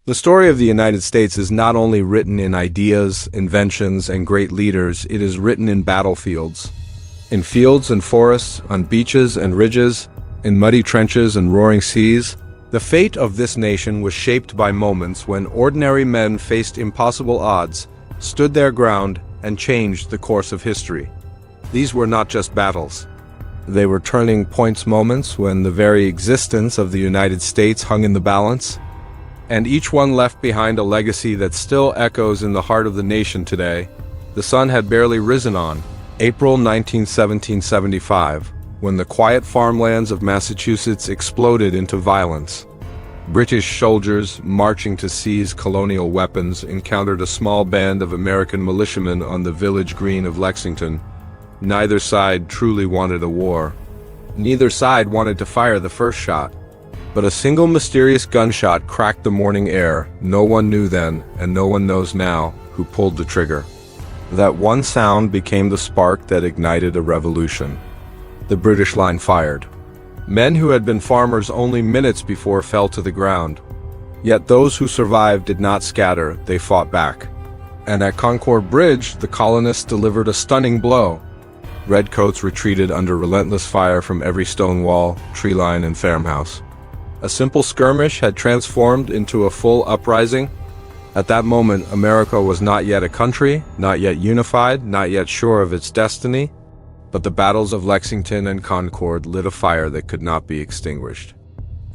The story of the United States is not only written in ideas, inventions, and great leaders, it is written in battlefields. In fields and forests, on beaches and ridges, in muddy trenches and roaring seas. The fate of this nation was shaped by moments when ordinary men faced impossible odds, stood their ground, and changed the course of history. These were not just battles. They were turning points, moments when the very existence of the United States hung in the balance. And each one left behind a legacy that still echoes in the heart of the nation today. The sun had barely risen on April 19, 1775, when the quiet farmlands of Massachusetts exploded into violence. British soldiers, marching to seize colonial weapons, encountered a small band of American militiamen on the village green of Lexington. Neither side truly wanted a war. Neither side wanted to fire the first shot. But a single mysterious gunshot cracked the morning air. No one knew then, and no one knows now, who pulled the trigger. That one sound became the spark that ignited a revolution. The British line fired. Men who had been farmers only minutes before fell to the ground. Yet those who survived did not scatter, they fought back. And at Concord Bridge, the colonists delivered a stunning blow. Redcoats retreated under relentless fire from every stone wall, tree line, and farmhouse. A simple skirmish had transformed into a full uprising. At that moment, America was not yet a country, not yet unified, not yet sure of its destiny. But the battles of Lexington and Concord lit a fire that could not be extinguished.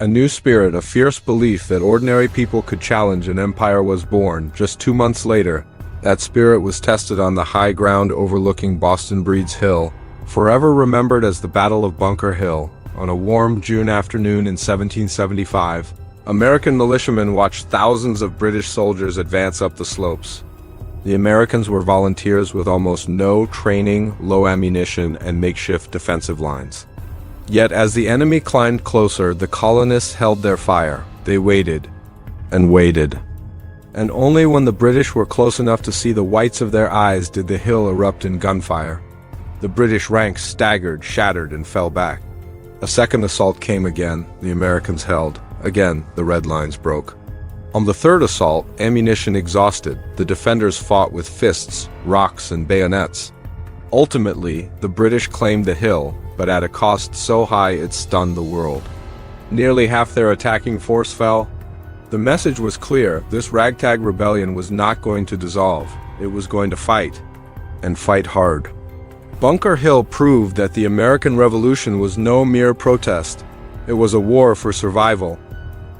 A new spirit, a fierce belief that ordinary people could challenge an empire was born. Just 2 months later, that spirit was tested on the high ground overlooking Boston Breed's Hill, forever remembered as the Battle of Bunker Hill. On a warm June afternoon in 1775, American militiamen watched thousands of British soldiers advance up the slopes. The Americans were volunteers with almost no training, low ammunition, and makeshift defensive lines. Yet as the enemy climbed closer, the colonists held their fire. They waited and waited. And only when the British were close enough to see the whites of their eyes did the hill erupt in gunfire. The British ranks staggered, shattered, and fell back. A second assault came again. The Americans held. Again, the red lines broke. On the third assault, ammunition exhausted, the defenders fought with fists, rocks, and bayonets. Ultimately, the British claimed the hill, but at a cost so high it stunned the world. Nearly half their attacking force fell. The message was clear: this ragtag rebellion was not going to dissolve. It was going to fight, and fight hard. Bunker Hill proved that the American Revolution was no mere protest. It was a war for survival.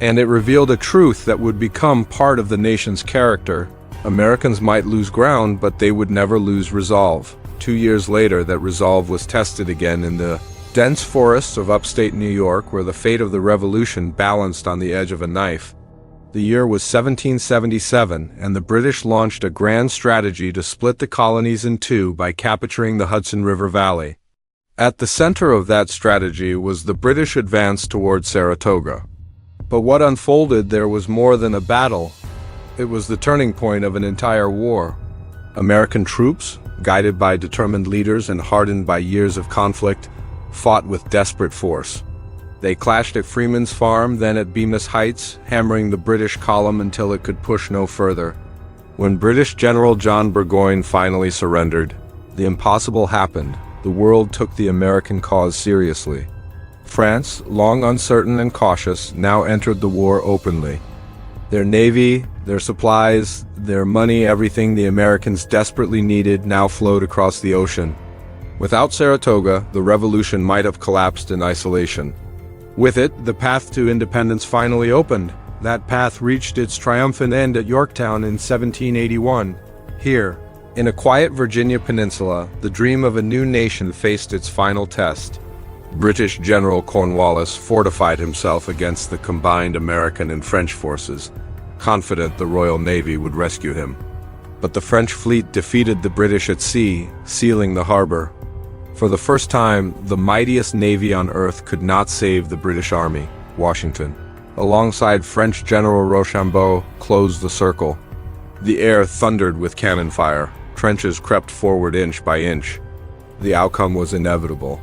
And it revealed a truth that would become part of the nation's character. Americans might lose ground, but they would never lose resolve. 2 years later, that resolve was tested again in the dense forests of upstate New York, where the fate of the Revolution balanced on the edge of a knife. The year was 1777, and the British launched a grand strategy to split the colonies in two by capturing the Hudson River Valley. At the center of that strategy was the British advance toward Saratoga. But what unfolded there was more than a battle. It was the turning point of an entire war. American troops, guided by determined leaders and hardened by years of conflict, fought with desperate force. They clashed at Freeman's Farm, then at Bemis Heights, hammering the British column until it could push no further. When British General John Burgoyne finally surrendered, the impossible happened. The world took the American cause seriously. France, long uncertain and cautious, now entered the war openly. Their navy, their supplies, their money, everything the Americans desperately needed now flowed across the ocean. Without Saratoga, the revolution might have collapsed in isolation. With it, the path to independence finally opened. That path reached its triumphant end at Yorktown in 1781. Here, in a quiet Virginia peninsula, the dream of a new nation faced its final test. British General Cornwallis fortified himself against the combined American and French forces, confident the Royal Navy would rescue him. But the French fleet defeated the British at sea, sealing the harbor. For the first time, the mightiest navy on earth could not save the British Army. Washington, alongside French General Rochambeau, closed the circle. The air thundered with cannon fire. Trenches crept forward inch by inch. The outcome was inevitable.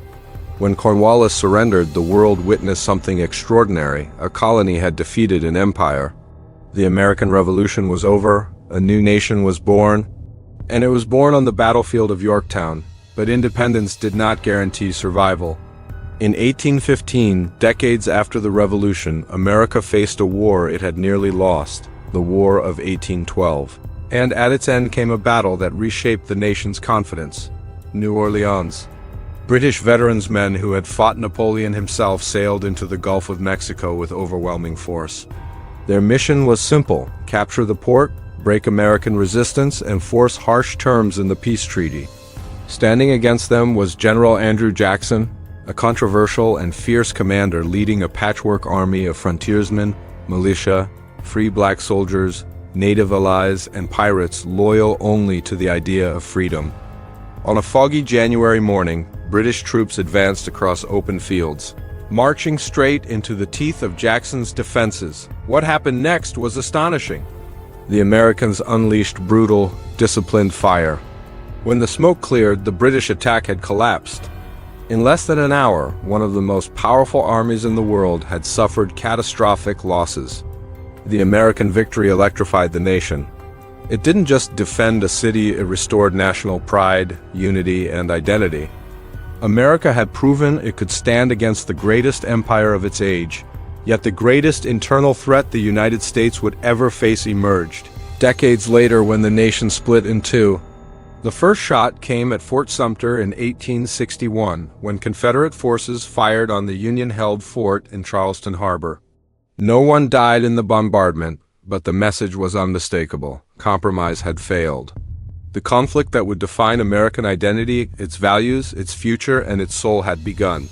When Cornwallis surrendered, the world witnessed something extraordinary. A colony had defeated an empire. The American Revolution was over, a new nation was born, and it was born on the battlefield of Yorktown, but independence did not guarantee survival. In 1815, decades after the Revolution, America faced a war it had nearly lost, the War of 1812. And at its end came a battle that reshaped the nation's confidence: New Orleans. British veterans men who had fought Napoleon himself sailed into the Gulf of Mexico with overwhelming force. Their mission was simple: capture the port, break American resistance, and force harsh terms in the peace treaty. Standing against them was General Andrew Jackson, a controversial and fierce commander leading a patchwork army of frontiersmen, militia, free black soldiers, native allies, and pirates loyal only to the idea of freedom. On a foggy January morning, British troops advanced across open fields, marching straight into the teeth of Jackson's defenses. What happened next was astonishing. The Americans unleashed brutal, disciplined fire. When the smoke cleared, the British attack had collapsed. In less than an hour, one of the most powerful armies in the world had suffered catastrophic losses. The American victory electrified the nation. It didn't just defend a city, it restored national pride, unity, and identity. America had proven it could stand against the greatest empire of its age, yet the greatest internal threat the United States would ever face emerged. Decades later, when the nation split in two, the first shot came at Fort Sumter in 1861, when Confederate forces fired on the Union-held fort in Charleston Harbor. No one died in the bombardment, but the message was unmistakable: compromise had failed. The conflict that would define American identity, its values, its future, and its soul had begun.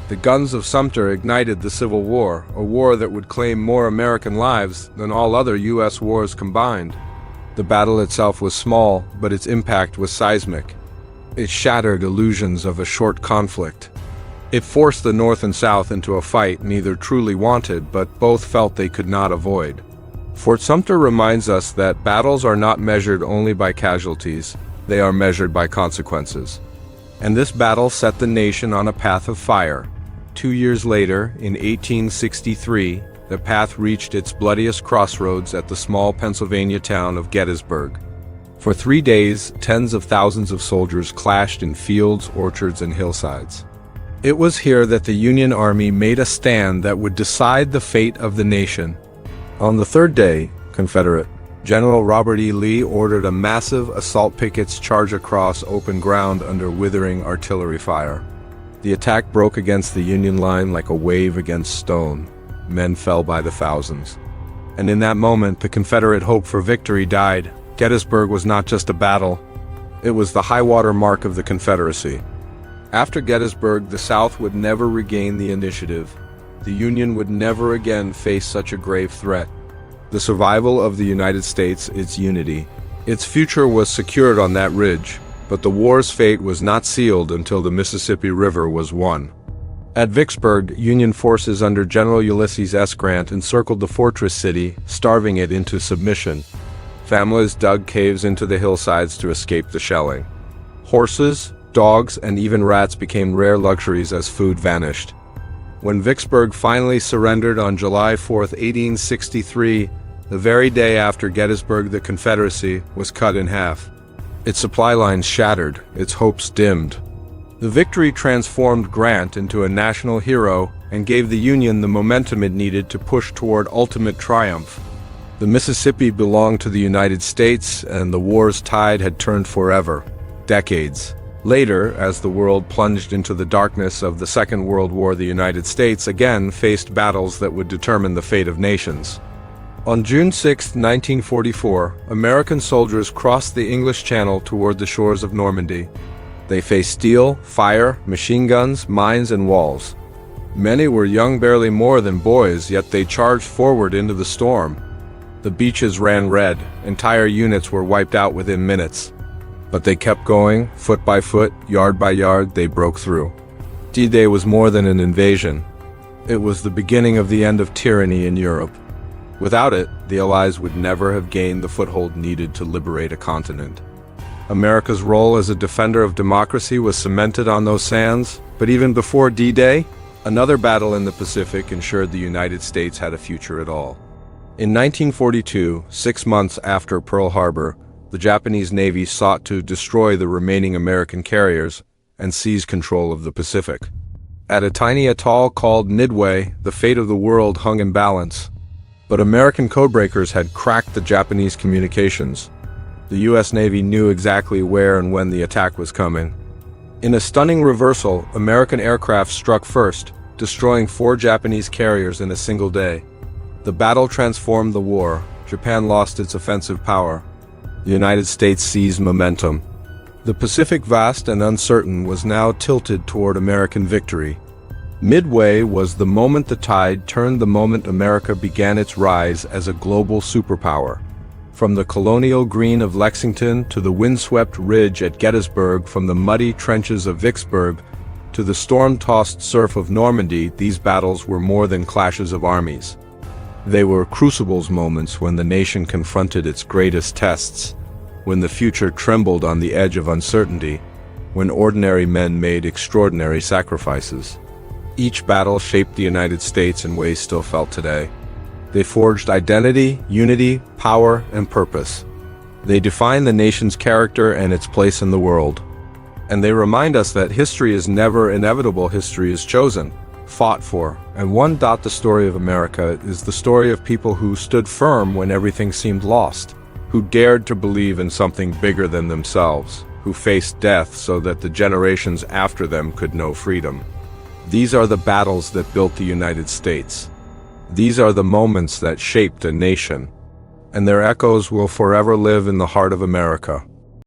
The guns of Sumter ignited the Civil War, a war that would claim more American lives than all other U.S. wars combined. The battle itself was small, but its impact was seismic. It shattered illusions of a short conflict. It forced the North and South into a fight neither truly wanted, but both felt they could not avoid. Fort Sumter reminds us that battles are not measured only by casualties, they are measured by consequences. And this battle set the nation on a path of fire. 2 years later, in 1863, the path reached its bloodiest crossroads at the small Pennsylvania town of Gettysburg. For 3 days, tens of thousands of soldiers clashed in fields, orchards, and hillsides. It was here that the Union Army made a stand that would decide the fate of the nation. On the third day, Confederate General Robert E. Lee ordered a massive assault pickets charge across open ground under withering artillery fire. The attack broke against the Union line like a wave against stone. Men fell by the thousands. And in that moment, the Confederate hope for victory died. Gettysburg was not just a battle, it was the high-water mark of the Confederacy. After Gettysburg, the South would never regain the initiative. The Union would never again face such a grave threat. The survival of the United States, its unity, its future was secured on that ridge, but the war's fate was not sealed until the Mississippi River was won. At Vicksburg, Union forces under General Ulysses S. Grant encircled the fortress city, starving it into submission. Families dug caves into the hillsides to escape the shelling. Horses, dogs, and even rats became rare luxuries as food vanished. When Vicksburg finally surrendered on July 4, 1863, the very day after Gettysburg, the Confederacy was cut in half. Its supply lines shattered, its hopes dimmed. The victory transformed Grant into a national hero and gave the Union the momentum it needed to push toward ultimate triumph. The Mississippi belonged to the United States, and the war's tide had turned forever. Decades later, as the world plunged into the darkness of the Second World War, the United States again faced battles that would determine the fate of nations. On June 6, 1944, American soldiers crossed the English Channel toward the shores of Normandy. They faced steel, fire, machine guns, mines, and walls. Many were young, barely more than boys, yet they charged forward into the storm. The beaches ran red, entire units were wiped out within minutes. But they kept going, foot by foot, yard by yard, they broke through. D-Day was more than an invasion. It was the beginning of the end of tyranny in Europe. Without it, the Allies would never have gained the foothold needed to liberate a continent. America's role as a defender of democracy was cemented on those sands, but even before D-Day, another battle in the Pacific ensured the United States had a future at all. In 1942, 6 months after Pearl Harbor, the Japanese Navy sought to destroy the remaining American carriers and seize control of the Pacific. At a tiny atoll called Midway, the fate of the world hung in balance. But American codebreakers had cracked the Japanese communications. The U.S. Navy knew exactly where and when the attack was coming. In a stunning reversal, American aircraft struck first, destroying 4 Japanese carriers in a single day. The battle transformed the war. Japan lost its offensive power. The United States seized momentum. The Pacific, vast and uncertain, was now tilted toward American victory. Midway was the moment the tide turned, the moment America began its rise as a global superpower. From the colonial green of Lexington to the windswept ridge at Gettysburg, from the muddy trenches of Vicksburg to the storm-tossed surf of Normandy, these battles were more than clashes of armies. They were crucibles, moments when the nation confronted its greatest tests, when the future trembled on the edge of uncertainty, when ordinary men made extraordinary sacrifices. Each battle shaped the United States in ways still felt today. They forged identity, unity, power, and purpose. They define the nation's character and its place in the world. And they remind us that history is never inevitable. History is chosen, fought for, and the story of America is the story of people who stood firm when everything seemed lost, who dared to believe in something bigger than themselves, who faced death so that the generations after them could know freedom. These are the battles that built the United States. These are the moments that shaped a nation, and their echoes will forever live in the heart of America.